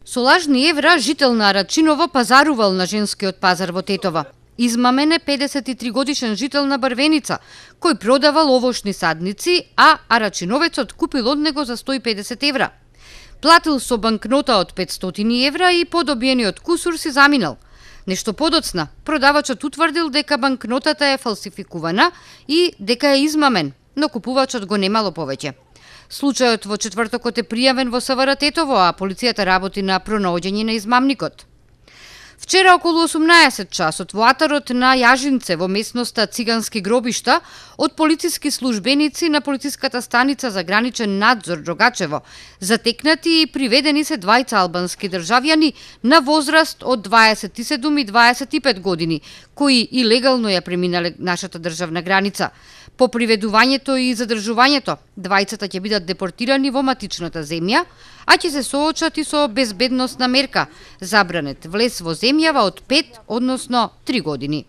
Со лажни евра жител на Арачиново пазарувал на женскиот пазар во Тетово. Измамен е 53 годишен жител на Барвеница, кој продавал овошни садници, а арачиновецот купил од него за 150 евра. Платил со банкнота од 500 евра и по добиениот кусур си заминал. Нешто подоцна, продавачот утврдил дека банкнотата е фалсификувана и дека е измамен, но купувачот го немало повеќе. Случајот во четвртокот е пријавен во СВР Тетово, а полицијата работи на пронаоѓање на измамникот. Вчера околу 18 часот во атарот на Јажинце во местноста Цигански гробишта од полициски службеници на полициската станица за граничен надзор Рогачево затекнати и приведени се двајца албански државјани на возраст од 27 и 25 години, кои илегално ја преминале нашата државна граница. По приведувањето и задржувањето, двајцата ќе бидат депортирани во матичната земја, а ќе се соочат и со безбедносна мерка, забранет влез во земјава од 5, односно 3 години.